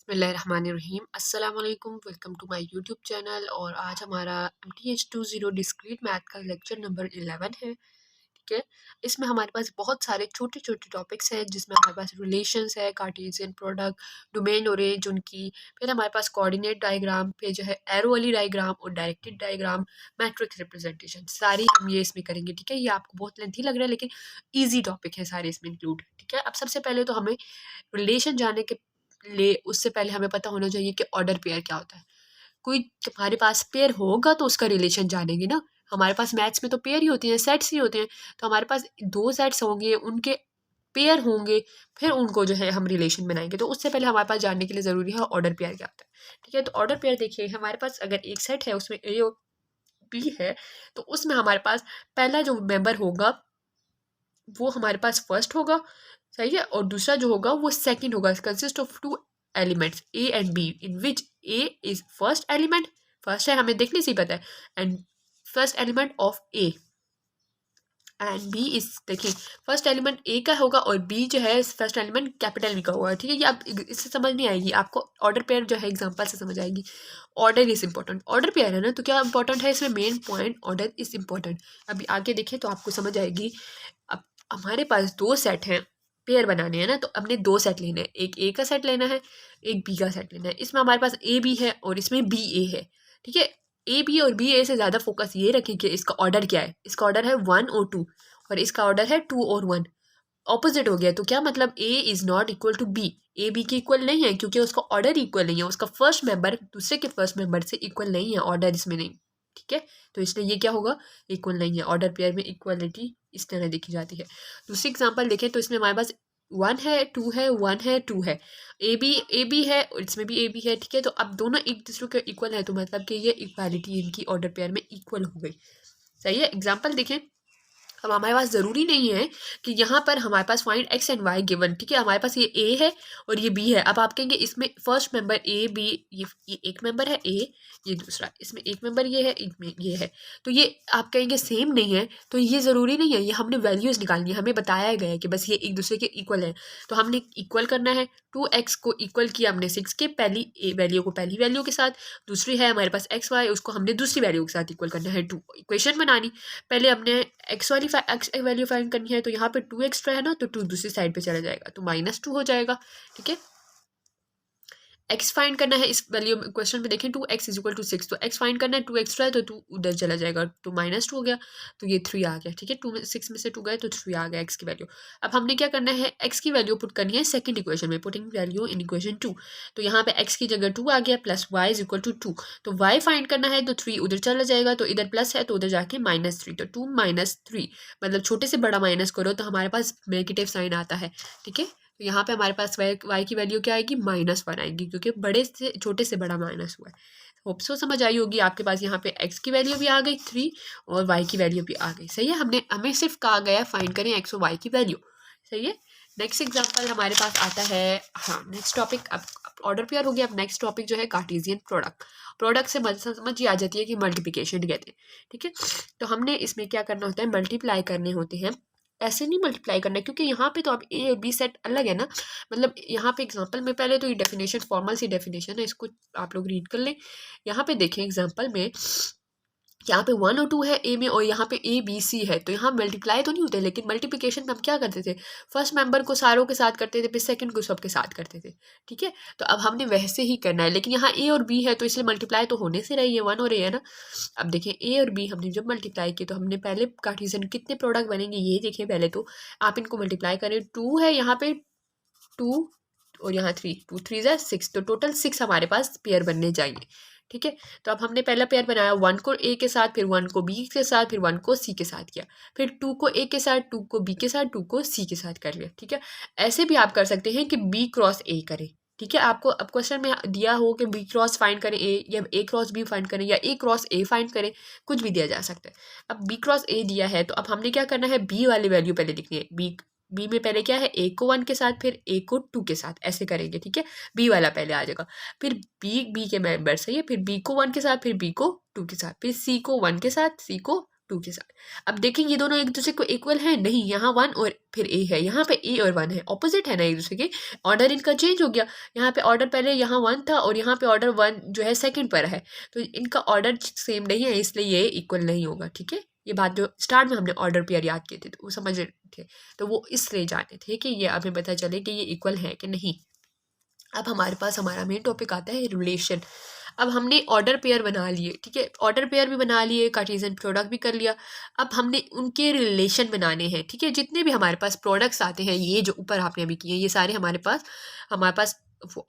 बिस्मिल्लाहिर्रहमानिर्रहीम अस्सलाम वालेकुम। Welcome to my YouTube channel. और आज हमारा MTH 20 डिस्क्रीट मैथ का लेक्चर नंबर 11 है। ठीक है, इसमें हमारे पास बहुत सारे छोटे छोटे टॉपिक्स हैं, जिसमें हमारे पास रिलेशंस है, कार्टेशियन प्रोडक्ट, डोमेन और रेंज उनकी, फिर हमारे पास कोऑर्डिनेट डायग्राम, फिर जो है एरो वाली डायग्राम और डायरेक्टेड डायग्राम, मैट्रिक्स रिप्रेजेंटेशन, सारी हम ये इसमें करेंगे। ठीक है, ये आपको बहुत लेंथी लग रहा है लेकिन ईजी टॉपिक है, सारे इसमें इंक्लूड। ठीक है, अब सबसे पहले तो हमें रिलेशन जानने के लिए उससे पहले हमें पता होना चाहिए कि ऑर्डर पेयर क्या होता है। कोई हमारे पास पेयर होगा तो उसका रिलेशन जानेंगे ना। हमारे पास मैथ्स में तो पेयर ही होती हैं, सेट्स ही होते हैं। तो हमारे पास दो सेट्स होंगे, उनके पेयर होंगे, फिर उनको जो है हम रिलेशन बनाएंगे। तो उससे पहले हमारे पास जानने के लिए ज़रूरी है ऑर्डर पेयर क्या होता है। ठीक है, तो ऑर्डर पेयर देखिए, हमारे पास अगर एक सेट है उसमें ए और बी है, तो उसमें हमारे पास पहला जो मेंबर होगा वो हमारे पास फर्स्ट होगा, सही है, और दूसरा जो होगा वो सेकंड होगा। Consist of two elements a and b, in which a is first element, first है हमें देखने से ही पता है, and first element of a and b is, देखिए फर्स्ट एलिमेंट ए का होगा और बी जो है फर्स्ट एलिमेंट कैपिटल बी का होगा। ठीक है, ये आप इससे समझ नहीं आएगी आपको, ऑर्डर पेयर जो है एग्जांपल से समझ आएगी। Order is important, order pair है ना, तो क्या इंपॉर्टेंट है इसमें, main point order is important. अभी आगे देखिए तो आपको समझ आएगी। अब हमारे पास दो सेट हैं, पेयर बनाने हैं ना, तो हमने दो सेट लेने हैं, एक ए का सेट लेना है, एक बी का सेट लेना है। इसमें हमारे पास ए बी है और इसमें बी ए है। ठीक है, ए बी और बी ए से ज़्यादा फोकस ये रखें कि इसका ऑर्डर क्या है। इसका ऑर्डर है 1 और 2 और इसका ऑर्डर है 2 और 1। ऑपोजिट हो गया, तो क्या मतलब a is not equal to b, a b के इक्वल नहीं है, क्योंकि उसका ऑर्डर इक्वल नहीं है, उसका फर्स्ट मेंबर दूसरे के फर्स्ट मेंबर से इक्वल नहीं है, ऑर्डर इसमें नहीं। ठीक है, तो इसलिए ये क्या होगा, इक्वल नहीं है। ऑर्डर पेयर में इक्वलिटी इस तरह देखी जाती है। दूसरी एग्जांपल देखें तो इसमें हमारे पास 1 है 2 है 1 है 2 है, ए बी है और इसमें भी ए बी है। ठीक है, तो अब दोनों एक दूसरे के इक्वल है, तो मतलब कि ये इक्वालिटी इनकी ऑर्डर पेयर में इक्वल हो गई। सही है, एग्जाम्पल देखें। अब हमारे पास ज़रूरी नहीं है कि यहाँ पर हमारे पास find x and y given. ठीक है, हमारे पास ये ए है और ये बी है। अब आप कहेंगे इसमें फर्स्ट मेंबर ए बी, ये एक मेंबर है ए, ये दूसरा, इसमें एक मेंबर ये है, एक में ये है, तो ये आप कहेंगे सेम नहीं है। तो ये ज़रूरी नहीं है, ये हमने वैल्यूज़ निकालनी है, हमें बताया गया है कि बस ये एक दूसरे के इक्वल है। तो हमने इक्वल करना है, 2x को इक्वल किया हमने 6 के पहली ए वैल्यू को पहली वैल्यू के साथ, दूसरी है हमारे पास एक्स वाई, उसको हमने दूसरी वैल्यू के साथ इक्वल करना है। 2 इक्वेशन बनानी, पहले हमने एक्स वाली एक्स वैल्यू फाइंड करनी है, तो यहाँ पे 2 एक्स्ट्रा है ना, तो 2 दूसरी साइड पे चला जाएगा, तो -2 हो जाएगा। ठीक है, एक्स फाइंड करना है, इस वैल्यू क्वेश्चन में देखें 2x इज इक्वल टू 6, तो एक्स फाइंड करना है, 2 एक्स्ट्रा है तो 2 उधर चला जाएगा, तो -2 हो गया, तो ये 3 आ गया। ठीक है, 6 में से 2 गए तो 3 आ गया एक्स की वैल्यू। अब हमने क्या करना है, एक्स की वैल्यू पुट करनी है सेकंड इक्वेशन में, पुटिंग वैल्यू इन इक्वेशन 2। तो यहाँ पे एक्स की जगह 2 आ गया, plus y is equal to 2, तो वाई फाइंड करना है, तो 3 उधर चला जाएगा, तो इधर प्लस है तो उधर जाके -3, तो 2 -3, मतलब छोटे से बड़ा माइनस करो तो हमारे पास नेगेटिव साइन आता है। ठीक है, तो यहाँ पे हमारे पास वाई की वैल्यू क्या आएगी, -1 आएगी, क्योंकि बड़े से छोटे से बड़ा माइनस हुआ है। होप सो समझ आई होगी आपके पास। यहाँ पे एक्स की वैल्यू भी आ गई 3 और वाई की वैल्यू भी आ गई। सही है, हमें सिर्फ कहा गया फाइंड करें एक्स और वाई की वैल्यू। सही है, नेक्स्ट एग्जाम्पल हमारे पास आता है, हाँ नेक्स्ट टॉपिक, अब ऑर्डर पेयर हो गया। अब नेक्स्ट टॉपिक जो है कार्टेशियन प्रोडक्ट। प्रोडक्ट से समझ ही आ जाती है कि मल्टीप्लिकेशन कहते हैं। ठीक है, तो हमने इसमें क्या करना होता है, मल्टीप्लाई करने होते हैं। ऐसे नहीं मल्टीप्लाई करना है, क्योंकि यहाँ पे तो अब ए और बी सेट अलग है ना। मतलब यहाँ पे एग्जांपल में पहले तो ये डेफिनेशन फॉर्मल सी डेफिनेशन है, इसको आप लोग रीड कर लें। यहाँ पे देखें एग्जांपल में, यहाँ पे 1 और 2 है ए में, और यहाँ पे ए बी सी है, तो यहाँ मल्टीप्लाई तो नहीं होते, लेकिन मल्टीप्लिकेशन में हम क्या करते थे, फर्स्ट मेंबर को सारों के साथ करते थे, फिर सेकंड को सबके साथ करते थे। ठीक है, तो अब हमने वैसे ही करना है, लेकिन यहाँ ए और बी है तो इसलिए मल्टीप्लाई तो होने से रही है, 1 और ए है ना। अब देखें ए और बी हमने जब मल्टीप्लाई किए, तो हमने पहले कार्टेशियन कितने प्रोडक्ट बनेंगे ये देखें। पहले तो आप इनको मल्टीप्लाई करें, 2 है यहाँ पे 2 और यहाँ 3, 2 3 ज़ा 6, तो टोटल 6 हमारे पास पेयर बनने चाहिए। ठीक है, तो अब हमने पहला पेयर बनाया 1 को ए के साथ, फिर 1 को बी के साथ, फिर 1 को सी के साथ किया, फिर 2 को ए के साथ, 2 को बी के साथ, 2 को सी के साथ कर लिया। ठीक है, ऐसे भी आप कर सकते हैं कि बी क्रॉस ए करें। ठीक है, आपको अब क्वेश्चन में दिया हो कि बी क्रॉस फाइंड करें ए, या ए क्रॉस बी फाइंड करें, या ए क्रॉस ए फाइंड करें, कुछ भी दिया जा सकता है। अब बी क्रॉस ए दिया है, तो अब हमने क्या करना है, बी वाली वैल्यू पहले लिखनी है। बी में पहले क्या है, ए को 1 के साथ, फिर ए को 2 के साथ, ऐसे करेंगे। ठीक है, बी वाला पहले आ जाएगा, फिर बी के मेंबर सही है, फिर बी को 1 के साथ, फिर बी को 2 के साथ, फिर सी को 1 के साथ, सी को 2 के साथ। अब देखें ये दोनों एक दूसरे को इक्वल है नहीं, यहाँ 1 और फिर ए है, यहाँ पे ए और 1 है, ऑपोजिट है ना एक दूसरे के, ऑर्डर इनका चेंज हो गया। यहाँ पे ऑर्डर पहले यहाँ 1 था और यहाँ पे ऑर्डर 1 जो है सेकंड पर है, तो इनका ऑर्डर सेम नहीं है, इसलिए ये इक्वल नहीं होगा। ठीक है, ये बात जो स्टार्ट में हमने ऑर्डर पेयर याद किए थे तो वो समझ रहे थे, तो वो इसलिए जाने थे कि ये हमें पता चले कि ये इक्वल है कि नहीं। अब हमारे पास हमारा मेन टॉपिक आता है रिलेशन। अब हमने ऑर्डर पेयर बना लिए, ठीक है, ऑर्डर पेयर भी बना लिए, कार्टेशियन प्रोडक्ट भी कर लिया। अब हमने उनके रिलेशन बनाने हैं। ठीक है, जितने भी हमारे पास प्रोडक्ट्स आते हैं, ये जो ऊपर आपने अभी किए, ये सारे हमारे पास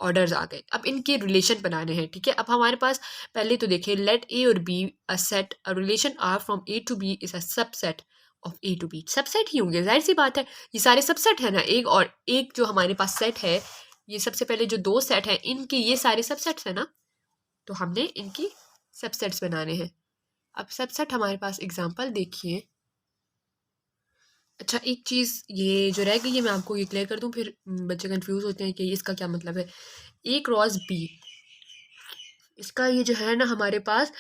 ऑर्डर्स आ गए। अब इनके रिलेशन बनाने हैं। ठीक है, अब हमारे पास पहले तो देखिए, लेट ए और B a set a relation R from A to B is a subset of A to B. Subset ही होंगे, जाहिर सी बात है, ये सारे सबसेट है ना। एक और एक जो हमारे पास सेट है, ये सबसे पहले जो 2 सेट हैं इनके ये सारे सबसेट्स हैं ना, तो हमने इनकी सबसेट्स बनाने हैं। अब सबसेट हमारे पास एग्जांपल देखिए। अच्छा, एक चीज़ ये जो रह गई है मैं आपको ये क्लियर कर दूं, फिर बच्चे कंफ्यूज होते हैं कि इसका क्या मतलब है। ए क्रॉस बी, इसका ये जो है ना हमारे पास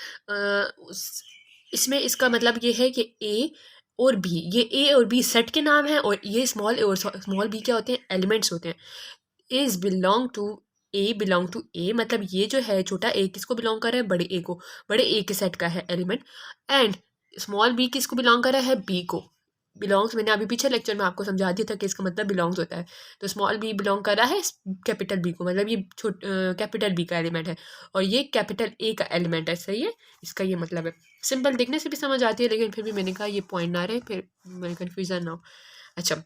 इसमें इसका मतलब ये है कि ए और बी, ये ए और बी सेट के नाम है, और ये स्मॉल ए और स्मॉल बी क्या होते हैं, एलिमेंट्स होते हैं। Is belong to A, belong to A मतलब ये जो है छोटा ए किसको बिलोंग कर रहा है, बड़े ए को, बड़े ए के सेट का है एलिमेंट। एंड स्मॉल बी किसको बिलोंग कर रहा है, बी को। बिलोंग्स मैंने अभी पीछे लेक्चर में आपको समझा दिया था कि इसका मतलब बिलोंग्स होता है। तो स्मॉल बी बिलोंग कर रहा है कैपिटल बी को, मतलब ये कैपिटल बी का एलिमेंट है, और ये कैपिटल ए का एलिमेंट है। सही है, इसका ये मतलब है। सिंपल देखने से भी समझ आती है, लेकिन फिर भी मैंने कहा ये पॉइंट ना रहे, फिर मेरे कन्फ्यूज़न ना हो। अच्छा,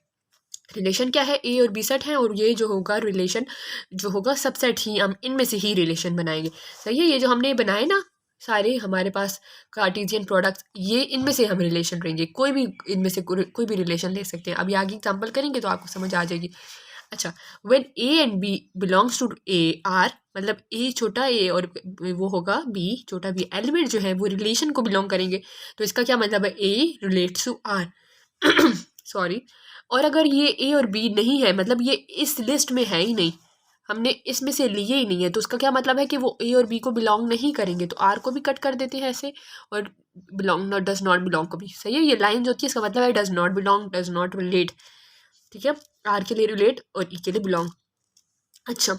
रिलेशन क्या है, ए और बी सेट है, और ये जो होगा रिलेशन जो होगा सबसेट ही, हम इनमें से ही रिलेशन बनाएंगे। सही है, ये जो हमने बनाए ना सारे हमारे पास कार्टेशियन प्रोडक्ट्स, ये इनमें से हम रिलेशन लेंगे, कोई भी इनमें से कोई भी रिलेशन ले सकते हैं। अभी आगे एग्जांपल करेंगे तो आपको समझ आ जाएगी। अच्छा, when a and b belongs to A R, मतलब ए छोटा ए और वो होगा बी छोटा बी, एलिमेंट जो है वो रिलेशन को बिलोंग करेंगे। तो इसका क्या मतलब है, ए रिलेट्स टू आर सॉरी। और अगर ये ए और बी नहीं है, मतलब ये इस लिस्ट में है ही नहीं, हमने इसमें से लिए ही नहीं है, तो उसका क्या मतलब है कि वो ए और बी को बिलोंग नहीं करेंगे। तो आर को भी कट कर देते हैं ऐसे, और belong not does not belong को भी। सही है, ये लाइन जो होती है इसका मतलब है does not belong, does not relate. ठीक है, आर के लिए रिलेट और ई के लिए बिलोंग। अच्छा,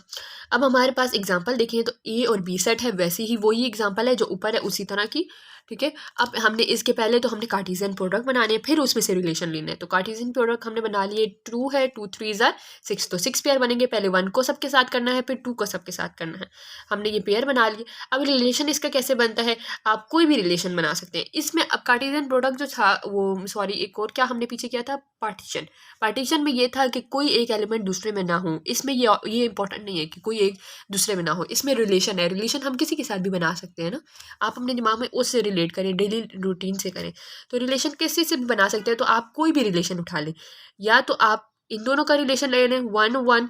अब हमारे पास एग्जांपल देखें तो ए और बी सेट है, वैसे ही वही एग्जांपल है जो ऊपर है उसी तरह की। ठीक है, अब हमने इसके पहले तो हमने कार्टेशियन प्रोडक्ट बनाने हैं, फिर उसमें से रिलेशन लेना है। तो कार्टेशियन प्रोडक्ट हमने बना लिए, 2 है, 2 3 ज़ार 6, तो 6 पेयर बनेंगे। पहले 1 को सबके साथ करना है, फिर 2 को सबके साथ करना है। हमने ये पेयर बना लिए। अब रिलेशन इसका कैसे बनता है, आप कोई भी रिलेशन बना सकते हैं इसमें। अब कार्टेशियन प्रोडक्ट जो था वो, सॉरी, एक और क्या हमने पीछे किया था, पार्टीशन। पार्टीशन में ये था कि कोई एक एलिमेंट दूसरे में ना हो। इसमें ये इंपॉर्टेंट नहीं है कि कोई एक दूसरे में ना हो, इसमें रिलेशन है। रिलेशन हम किसी के साथ भी बना सकते हैं ना, आप अपने दिमाग में उससे रिलेट करें, डेली रूटीन से करें। तो रिलेशन किसी से भी बना सकते हैं, तो आप कोई भी रिलेशन उठा लें, या तो आप इन दोनों का रिलेशन ले लें, 1 1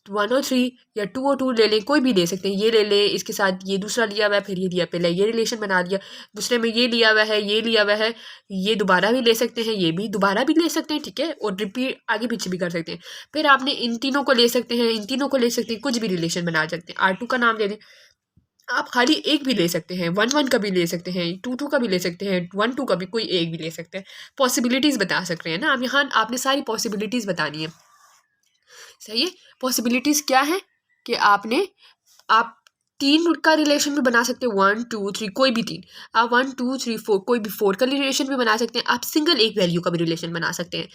103 या 202 ले लें, कोई भी ले सकते हैं। ये ले लें, इसके साथ ये दूसरा लिया हुआ है, फिर ये लिया, पहले ये रिलेशन बना लिया, दूसरे में ये लिया हुआ है, ये लिया हुआ है, ये दोबारा भी ले सकते हैं, ये भी दोबारा भी ले सकते हैं। ठीक है, और रिपीट आगे पीछे भी कर सकते हैं। फिर आपने इन तीनों को ले सकते हैं, इन तीनों को ले सकते हैं, कुछ भी रिलेशन बना सकते हैं। R2 का नाम दे दें, आप खाली एक भी ले सकते हैं, 1 1 का भी ले सकते हैं, 2 2 का भी ले सकते हैं, 1 2 का भी कोई एक भी ले सकते हैं। पॉसिबिलिटीज़ बता सकते हैं ना आप, यहाँ आपने सारी पॉसिबिलिटीज़ बतानी है। सही है, पॉसिबिलिटीज़ क्या है कि आप 3 का रिलेशन भी बना सकते हैं, 1 2 3 कोई भी 3, आप 1 2 3 4 कोई भी 4 का रिलेशन भी बना सकते हैं। आप सिंगल एक वैल्यू का भी रिलेशन बना सकते हैं,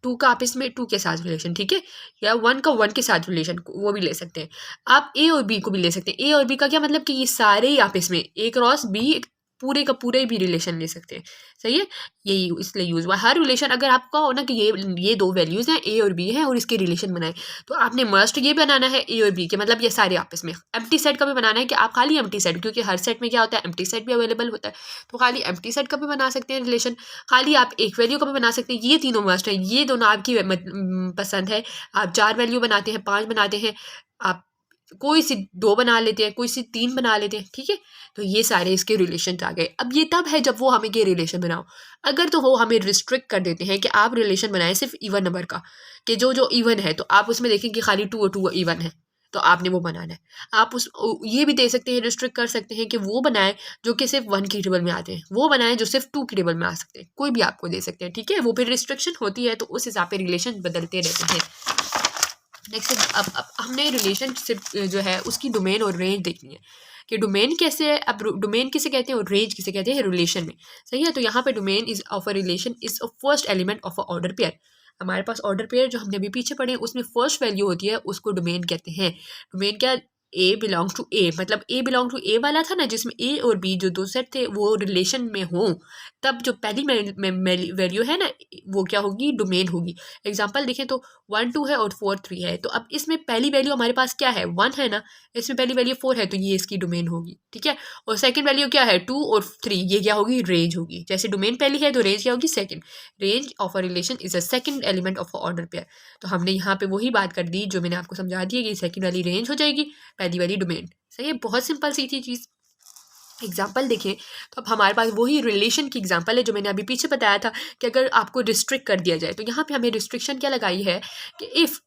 2 का आप इसमें 2 के साथ रिलेशन, ठीक है, या 1 का 1 के साथ रिलेशन, वो भी ले सकते हैं। आप ए और बी को भी ले सकते हैं। ए और बी का क्या मतलब कि ये सारे ही आप इसमें ए क्रॉस बी पूरे का पूरे भी रिलेशन ले सकते हैं। सही है, यही इसलिए यूज़ हुआ। हर रिलेशन अगर आपका हो ना कि ये 2 वैल्यूज़ हैं, ए और बी हैं, और इसके रिलेशन बनाए, तो आपने मस्ट ये बनाना है ए और बी के, मतलब ये सारे आपस में। एम्प्टी सेट का भी बनाना है कि आप खाली एम्प्टी सेट, क्योंकि हर सेट में क्या होता है, एम्प्टी सेट भी अवेलेबल होता है, तो खाली एम्प्टी सेट का भी बना सकते हैं रिलेशन। खाली आप एक वैल्यू का भी बना सकते हैं। ये तीनों मस्ट है, ये दोनों आपकी पसंद है। आप 4 वैल्यू बनाते हैं, 5 बनाते हैं, आप कोई सी 2 बना लेते हैं, कोई सी 3 बना लेते हैं। ठीक है, तो ये सारे इसके रिलेशन आ गए। अब ये तब है जब वो हमें ये रिलेशन बनाओ। अगर तो वो हमें रिस्ट्रिक्ट कर देते हैं कि आप रिलेशन बनाएं सिर्फ इवन नंबर का, कि जो जो इवन है, तो आप उसमें देखें कि खाली 2 और 2 इवन है, तो आपने वो बनाना है। आप उस ये भी दे सकते हैं, रिस्ट्रिक्ट कर सकते हैं कि वो बनाए जो कि सिर्फ 1 की टेबल में आते हैं, वो बनाए जो सिर्फ 2 की टेबल में आ सकते हैं, कोई भी आपको दे सकते हैं, ठीक है। वो फिर रिस्ट्रिक्शन होती है तो उस हिसाब से रिलेशन बदलते रहते हैं। नेक्स्ट अब हमने रिलेशनशिप जो है उसकी डोमेन और रेंज देखनी है कि डोमेन कैसे है। अब डोमेन किसे कहते हैं और रेंज किसे कहते हैं रिलेशन में, सही है। तो यहाँ पे domain is of a relation is a first element of a order pair. हमारे पास ऑर्डर पेयर जो हमने अभी पीछे पढ़े उसमें फर्स्ट वैल्यू होती है, उसको डोमेन कहते हैं। डोमेन क्या, ए बिलोंग्स टू ए, मतलब ए बिलोंग टू ए वाला था ना, जिसमें ए और बी जो दो सेट थे वो रिलेशन में हों, तब जो पहली वैल्यू है ना वो क्या होगी, डोमेन होगी। एग्जाम्पल देखें तो 1 2 है और 4 3 है, तो अब इसमें पहली वैल्यू हमारे पास क्या है, 1 है ना, इसमें पहली वैल्यू 4 है तो ये इसकी डोमेन होगी, ठीक है। और सेकंड वैल्यू क्या है, 2 और 3, ये क्या होगी, रेंज होगी। जैसे डोमेन पहली है तो रेंज क्या होगी, second. Range of a relation is a second element of a order pair. तो हमने यहाँ पे वही बात कर दी जो मैंने आपको समझा दी है कि सेकंड वाली रेंज हो जाएगी, पहली वाली डोमेन, सही है। बहुत सिंपल सी थी चीज़। एग्जाम्पल देखें तो अब हमारे पास वही रिलेशन की एग्जाम्पल है जो मैंने अभी पीछे बताया था कि अगर आपको रिस्ट्रिक्ट कर दिया जाए, तो यहाँ पे हमें रिस्ट्रिक्शन क्या लगाई है कि इफ़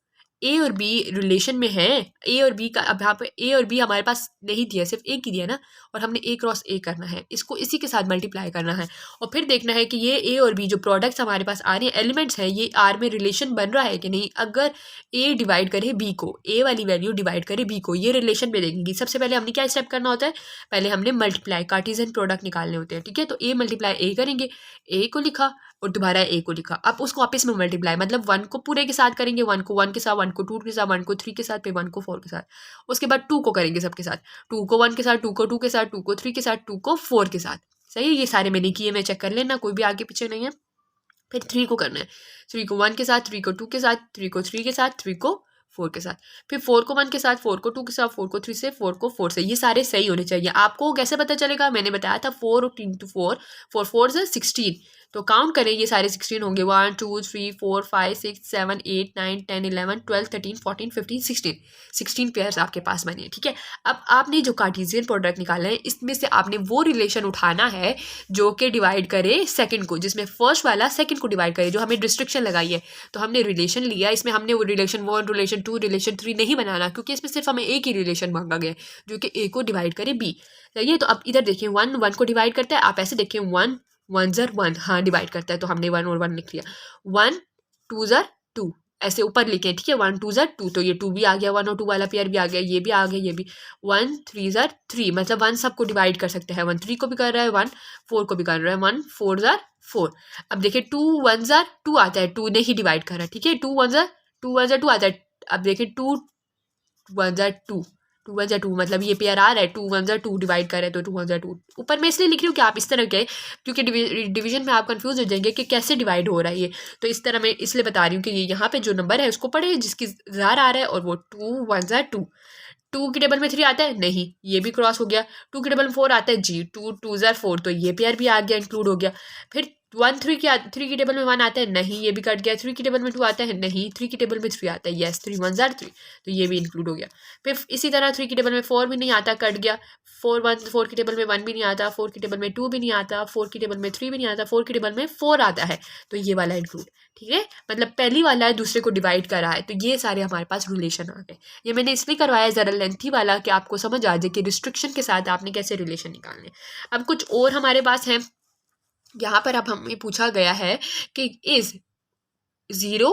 ए और बी रिलेशन में है, ए और बी का, अब यहाँ पे ए और बी हमारे पास नहीं दिया, सिर्फ ए की दिया ना, और हमने ए क्रॉस ए करना है, इसको इसी के साथ मल्टीप्लाई करना है और फिर देखना है कि ये ए और बी जो प्रोडक्ट्स हमारे पास आ रहे हैं, एलिमेंट्स हैं, ये आर में रिलेशन बन रहा है कि नहीं। अगर ए डिवाइड करे बी को, ए वाली वैल्यू डिवाइड करे बी को, ये रिलेशन में देखेंगी। सबसे पहले हमने क्या स्टेप करना होता है, पहले हमने मल्टीप्लाई कार्टेशियन प्रोडक्ट निकालने होते हैं, ठीक है। तो ए मल्टीप्लाई ए करेंगे, ए को लिखा और दोबारा ए को लिखा, अब उसको वापस में मल्टीप्लाई, मतलब 1 को पूरे के साथ करेंगे, 1 को 1 के साथ, 1 को 2 के साथ, 1 को 3 के साथ, फिर 1 को 4 के साथ, उसके बाद 2 को करेंगे सबके साथ, 2 को 1 के साथ, 2 को 2 के साथ, 2 को 3 के साथ, 2 को 4 के साथ, सही है। ये सारे मैंने किए, मैं चेक कर लेना, कोई भी आगे पीछे नहीं है। फिर 3 को करना है, 3 को 1 के साथ, 3 को 2 के साथ, 3 को 3 के साथ, 3 को 4 के साथ, फिर 4 को 1 के साथ, 4 को 2 के साथ, 4 को 3 से, 4 को 4 से। ये सारे सही होने चाहिए। आपको कैसे पता चलेगा, मैंने बताया था 4 और 3 टू 4, 4 4 से 16, तो काउंट करें, ये सारे 16 होंगे, 1 2 3 4 5 6 7 8 9 10 11 12 13 14 15 16 पेयर्स आपके पास बने हैं, ठीक है। अब आपने जो कार्टेशियन प्रोडक्ट निकाला है, इसमें से आपने वो रिलेशन उठाना है जो कि डिवाइड करे सेकंड को, जिसमें फर्स्ट वाला सेकंड को डिवाइड करे, जो हमें रिस्ट्रिक्शन लगाई है। तो हमने रिलेशन लिया, इसमें हमने वो रिलेशन 1 रिलेशन 2 रिलेशन 3 नहीं बनाना, क्योंकि इसमें सिर्फ हमें एक ही रिलेशन मांगा गया है जो कि ए को डिवाइड करे बी, सही है। तो अब इधर देखिए 1 को डिवाइड करता है, आप ऐसे देखिए 1 1 ज़र 1, हाँ डिवाइड करता है, तो हमने 1 और 1 लिख लिया, 1 2 ज़र 2, ऐसे ऊपर लिखे, ठीक है। 1 2 ज़र 2, तो ये 2 भी आ गया, 1 और 2 वाला पेयर भी आ गया, ये भी आ गया, ये भी। 1 3 ज़र 3, मतलब 1 सबको डिवाइड कर सकते हैं, 1 3 को भी कर रहा है, 1 4 को भी कर रहा है, 1 4 ज़र 4। अब देखिए 2 1 ज़र 2 आता है, 2 नहीं डिवाइड कर रहा है, ठीक है। 2 1 ज़र 2 आता है। अब देखिए 2 1 ज़र 2, 2 1 ज़र 2, मतलब ये पेयर आ रहा है, 2 1 ज़र 2 डिवाइड कर रहे हैं, तो 2 1 ज़र 2। ऊपर मैं इसलिए लिख रही हूँ कि आप इस तरह के, क्योंकि डिवीजन में आप कंफ्यूज हो जाएंगे कि कैसे डिवाइड हो रहा है ये, तो इस तरह मैं इसलिए बता रही हूँ कि ये यहाँ पे जो नंबर है उसको पढ़े जिसकी ज़ार आ रहा है, और वो 2 1 ज़र 2। 2 की टेबल में 3 आता है, नहीं, ये भी क्रॉस हो गया। 2 की टेबल में 4 आता है, जी, 2 2 ज़र 4, तो ये पेयर भी आ गया, इंक्लूड हो गया। फिर 1 3 की टेबल में 1 आता है, नहीं, ये भी कट गया। 3 की टेबल में 2 आता है, नहीं, 3 की टेबल में 3 आता है, यस, 3 1 ज़र 3, तो ये भी इंक्लूड हो गया। फिर इसी तरह 3 की टेबल में 4 भी नहीं आता, कट गया। 4 की टेबल में 1 भी नहीं आता, 4 की टेबल में 2 भी नहीं आता, 4 की टेबल में 3 भी नहीं आता, 4 की टेबल में 4 आता है, तो ये वाला इंक्लूड, ठीक है। मतलब पहली वाला दूसरे को डिवाइड कर रहा है, तो ये सारे हमारे पास रिलेशन आ गए। ये मैंने इसलिए करवाया ज़रा लेंथी वाला कि आपको समझ आ जाए कि रिस्ट्रिक्शन के साथ आपने कैसे रिलेशन निकालने। अब कुछ और हमारे पास है, यहाँ पर अब हमें पूछा गया है कि इज 0,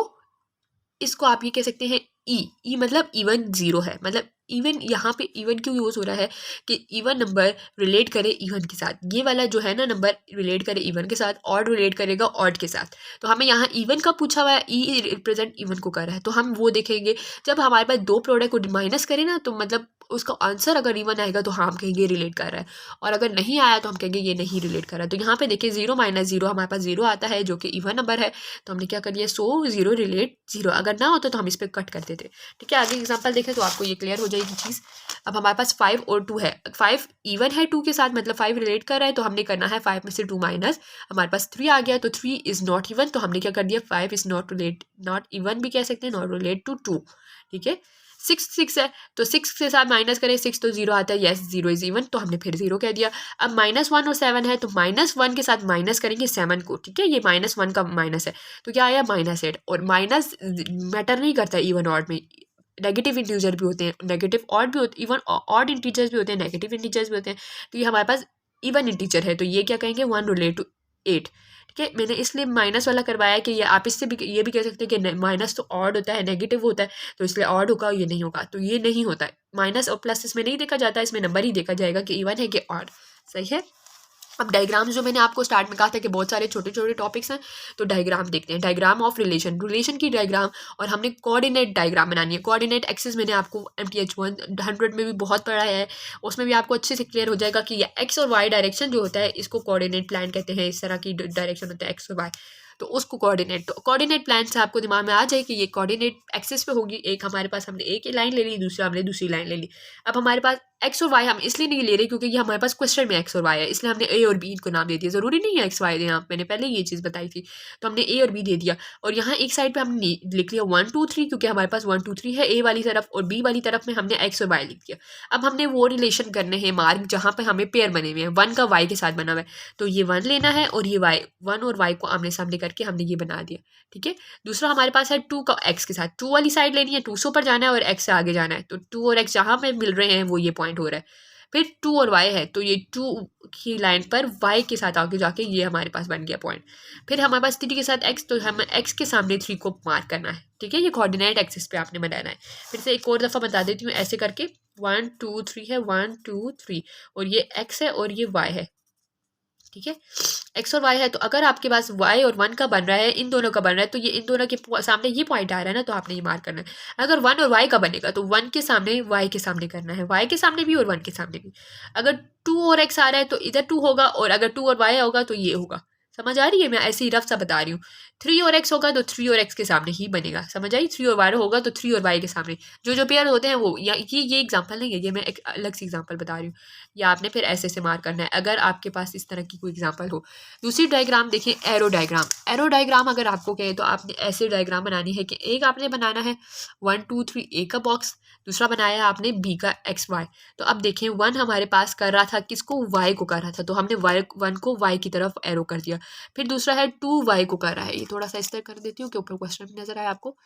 इसको आप ये कह सकते हैं ई मतलब इवन 0 है, मतलब इवन, यहाँ पे इवन क्यों यूज़ हो रहा है कि इवन नंबर रिलेट करे इवन के साथ। ये वाला जो है ना नंबर रिलेट करे इवन के साथ, ऑड रिलेट करेगा ऑड के साथ। तो हमें यहाँ इवन का पूछा हुआ है, ई रिप्रेजेंट इवन को कर रहा है, तो हम वो देखेंगे जब हमारे पास दो प्रोडक्ट को माइनस करें ना, तो मतलब उसका आंसर अगर इवन आएगा तो हाँ हम कहेंगे रिलेट कर रहा है, और अगर नहीं आया तो हम कहेंगे ये नहीं रिलेट कर रहा है। तो यहाँ पे देखिए 0 - 0 हमारे पास 0 आता है जो कि इवन नंबर है, तो हमने क्या कर दिया, 0 रिलेट 0, अगर ना होता तो हम इस पर कट करते थे, ठीक है। आगे एग्जांपल देखें तो आपको ये क्लियर हो जाएगी चीज़। अब हमारे पास 5 और 2 है, 5 इवन है 2 के साथ, मतलब 5 रिलेट कर रहा है, तो हमने करना है 5 में से 2 माइनस, हमारे पास 3 आ गया, तो 3 इज़ नॉट इवन, तो हमने क्या कर दिया, 5 इज़ नॉट इवन भी कह सकते हैं, नॉट रिलेट टू 2, ठीक है। 6 है, तो 6 के साथ माइनस करें, 6 तो 0 आता है, यस 0 इज इवन, तो हमने फिर 0 कह दिया। अब -1 और 7 है, तो -1 के साथ माइनस करेंगे 7 को, ठीक है। ये -1 का माइनस है, तो क्या आया, -8, और माइनस मैटर नहीं करता इवन ऑड में, नेगेटिव इंटीजर भी होते हैं, नेगेटिव ऑड भी होते, इवन ऑड इंटीजर्स भी होते हैं, नेगेटिव इंटीजर्स भी होते हैं। तो ये हमारे पास इवन इंटीजर है, तो ये क्या कहेंगे 1 रिलेट टू 8। ठीक है, मैंने इसलिए माइनस वाला करवाया कि ये आप इससे भी ये भी कह सकते हैं कि माइनस तो ऑड होता है, नेगेटिव होता है, तो इसलिए ऑड होगा, ये नहीं होगा, तो ये नहीं होता है। माइनस और प्लस इसमें नहीं देखा जाता है, इसमें नंबर ही देखा जाएगा कि इवन है कि ऑड। सही है। अब डायग्राम जो मैंने आपको स्टार्ट में कहा था कि बहुत सारे छोटे छोटे टॉपिक्स हैं, तो डायग्राम देखते हैं। डायग्राम ऑफ रिलेशन, रिलेशन की डायग्राम, और हमने कोऑर्डिनेट डायग्राम बनानी है। कोऑर्डिनेट एक्सिस मैंने आपको MTH 100 में भी बहुत पढ़ा है, उसमें भी आपको अच्छे से क्लियर हो जाएगा कि ये एक्स और वाई डायरेक्शन जो होता है इसको कोऑर्डिनेट प्लान कहते हैं। इस तरह की डायरेक्शन होता है एक्स और वाई, तो उसको कोऑर्डिनेट, तो कोऑर्डिनेट प्लान से आपको दिमाग में आ जाए कि ये कोऑर्डिनेट एक्सिस पे होगी। एक हमारे पास हमने एक लाइन ले ली, दूसरा हमने दूसरी लाइन ले ली। अब हमारे पास एक्स और वाई हम इसलिए नहीं ले रहे क्योंकि ये हमारे पास क्वेश्चन में एक्स और वाई है, इसलिए हमने ए और बी इनको नाम दे दिया। जरूरी नहीं है एक्स वाई देना, मैंने पहले ये चीज़ बताई थी, तो हमने ए और बी दे दिया। और यहाँ एक साइड पे हमने लिख लिया 1 2 3, क्योंकि हमारे पास 1 2 3 है ए वाली तरफ, और बी वाली तरफ में हमने एक्स और वाई लिख दिया। अब हमने वो रिलेशन करने हैं मार्क जहाँ पे हमें पेयर बने हुए हैं, 1 का वाई के साथ बना हुआ है, तो ये 1 लेना है, और ये वाई 1 और वाई को आमने सामने करके हमने ये बना दिया। ठीक है, दूसरा हमारे पास है 2 का एक्स के साथ, 2 वाली साइड लेनी है, 2 से ऊपर जाना है और एक्स से आगे जाना है, तो 2 और एक्स जहाँ पे मिल रहे हैं वो ये पॉइंट हो रहा है। फिर 2 और y है, तो ये 2 की लाइन पर y के साथ आगे जाके ये हमारे पास बन गया पॉइंट। फिर हमारे पास 3 के साथ x, तो हमें x के सामने 3 को मार्क करना है। ठीक है, ये कोऑर्डिनेट एक्सिस पे आपने बनाना है। फिर से एक और दफ़ा बता देती हूँ, ऐसे करके 1 2 3 है, 1 2 3, और ये x है और ये y है। ठीक है, एक्स और वाई है, तो अगर आपके पास वाई और 1 का बन रहा है, इन दोनों का बन रहा है, तो ये इन दोनों के सामने ये पॉइंट आ रहा है ना, तो आपने ये मार्क करना है। अगर 1 और वाई का बनेगा तो 1 के सामने वाई के सामने करना है, वाई के सामने भी और 1 के सामने भी। अगर 2 और एक्स आ रहा है तो इधर 2 होगा, और अगर 2 और वाई होगा तो ये होगा। समझ आ रही है, मैं ऐसे ही रफ सा बता रही हूँ। 3 और एक्स होगा तो 3 और एक्स के सामने ही बनेगा। समझ आई, 3 और वाई होगा तो 3 और वाई के सामने। जो जो पेयर होते हैं वो, या ये एग्जाम्पल नहीं है, ये मैं एक अलग सी एग्जाम्पल बता रही हूँ। या आपने फिर ऐसे से मार्क करना है अगर आपके पास इस तरह की कोई एग्जाम्पल हो। दूसरी डायग्राम देखें, एरो डायग्राम। एरो डायग्राम अगर आपको कहे तो आपने ऐसे डायग्राम बनानी है कि एक आपने बनाना है 1 2 3 ए का बॉक्स, दूसरा बनाया है आपने बी का एक्स वाई। तो अब देखें 1 हमारे पास कर रहा था किसको, वाई को कर रहा था, तो हमने वाई 1 को वाई की तरफ एरो कर दिया। फिर दूसरा है 2 वाई को कर रहा है, ये थोड़ा सा इस तरह कर देती हूँ कि ऊपर क्वेश्चन में नजर आए आपको।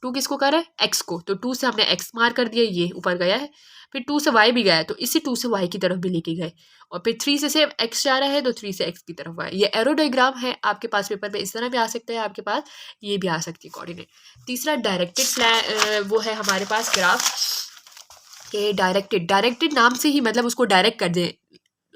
2 किसको कर रहा है, एक्स को, तो 2 से हमने एक्स मार कर दिया, ये ऊपर गया है। फिर 2 से वाई भी गया है, तो इसी 2 से वाई की तरफ भी लेके गए। और फिर 3 से सिर्फ एक्स जा रहा है, तो 3 से एक्स की तरफ वाई। ये एरो डायग्राम है, आपके पास पेपर पे इस तरह भी आ सकता है, आपके पास ये भी आ सकती है कोऑर्डिनेट। तीसरा डायरेक्टेड प्लान, वो है हमारे पास ग्राफ के डायरेक्टेड। डायरेक्टेड नाम से ही मतलब उसको डायरेक्ट कर दे,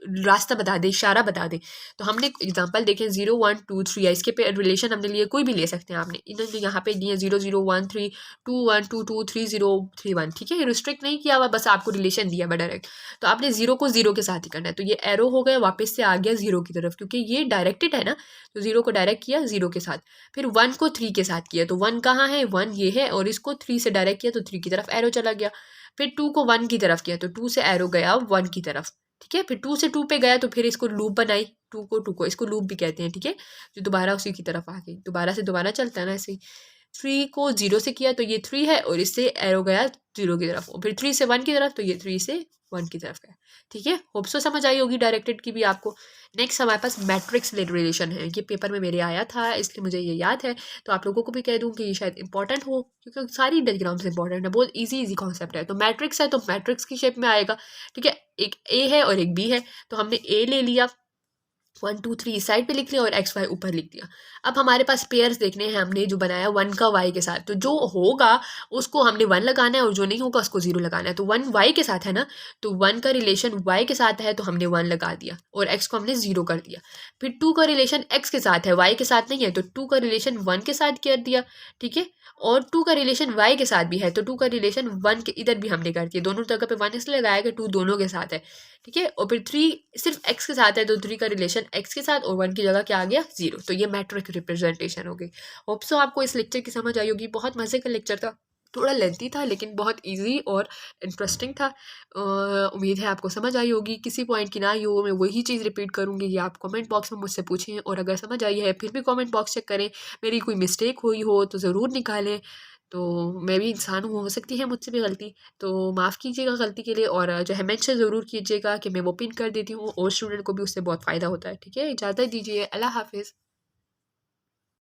रास्ता बता दे, इशारा बता दे। तो हमने एग्जांपल देखे 0 1 2 3 है, इसके पे रिलेशन हमने लिए, कोई भी ले सकते हैं आपने, इन्होंने यहाँ पे दिए 0 0 1 3 2 1 2 2 3 0 3 1। ठीक है, रिस्ट्रिक्ट नहीं किया हुआ, बस आपको रिलेशन दिया हुआ डायरेक्ट। तो आपने 0 को 0 के साथ ही करना है, तो ये एरो हो गया, वापस से आ गया 0 की तरफ, क्योंकि ये डायरेक्टेड है ना, तो 0 को डायरेक्ट किया 0 के साथ। फिर 1 को 3 के साथ किया, तो 1 कहाँ है, 1 ये है, और इसको 3 से डायरेक्ट किया तो 3 की तरफ एरो चला गया। फिर 2 को 1 की तरफ किया, तो 2 से एरो गया 1 की तरफ। ठीक है, फिर 2 से 2 पे गया, तो फिर इसको लूप बनाई, 2 को इसको लूप भी कहते हैं। ठीक है, जो दोबारा उसी की तरफ आ गई, दोबारा से दोबारा चलता है ना ऐसे ही। 3 को 0 से किया, तो ये 3 है, और इससे एरो गया 0 की तरफ, और फिर 3 से 1 की तरफ, तो ये 3 से 1 की तरफ गया। ठीक है, होप सो समझ आई होगी डायरेक्टेड की भी आपको। नेक्स्ट हमारे पास मैट्रिक्स रिलेशन है, ये पेपर में मेरे आया था, इसलिए मुझे ये याद है, तो आप लोगों को भी कह दूं कि ये शायद इंपॉर्टेंट हो, क्योंकि सारी डायग्राम्स इंपॉर्टेंट है, बहुत इजी कॉन्सेप्ट है। तो मैट्रिक्स है तो मैट्रिक्स की शेप में आएगा। ठीक है, एक ए है और एक बी है, तो हमने ए ले लिया, 1 2 3 साइड पे लिख लिया, और एक्स वाई ऊपर लिख दिया। अब हमारे पास पेयर्स देखने हैं, हमने जो बनाया 1 का वाई के साथ, तो जो होगा उसको हमने 1 लगाना है, और जो नहीं होगा उसको 0 लगाना है। तो 1 वाई के साथ है ना, तो 1 का रिलेशन वाई के साथ है, तो हमने 1 लगा दिया, और एक्स को हमने 0 कर दिया। फिर 2 का रिलेशन एक्स के साथ है, वाई के साथ नहीं है, तो 2 का रिलेशन 1 के साथ कर दिया। ठीक है, और 2 का रिलेशन वाई के साथ भी है, तो 2 का रिलेशन 1 के इधर भी हमने कर दिया, दोनों जगह पे 1 इसलिए लगाया कि 2 दोनों के साथ है। ठीक है, और फिर 3 सिर्फ एक्स के साथ है, तो 3 का रिलेशन एक्स के साथ, और 1 की जगह क्या आ गया 0। तो ये मैट्रिक रिप्रेजेंटेशन हो गई। होप सो आपको इस लेक्चर की समझ आई होगी। बहुत मज़े का लेक्चर था, थोड़ा लेंथी था लेकिन बहुत इजी और इंटरेस्टिंग था। उम्मीद है आपको समझ आई होगी। किसी पॉइंट की ना आई हो, मैं वही चीज़ रिपीट करूँगी, ये आप कमेंट बॉक्स में मुझसे पूछें, और अगर समझ आई है फिर भी कमेंट बॉक्स चेक करें। मेरी कोई मिस्टेक हुई हो तो ज़रूर निकालें, तो मैं भी इंसान हूँ, हो सकती है मुझसे भी गलती, तो माफ़ कीजिएगा गलती के लिए। और जो है मेंशन ज़रूर कीजिएगा कि मैं वो पिन कर देती हूँ, और स्टूडेंट को भी उससे बहुत फ़ायदा होता है। ठीक है, इजाज़त दीजिए, अल्लाह हाफ़िज़।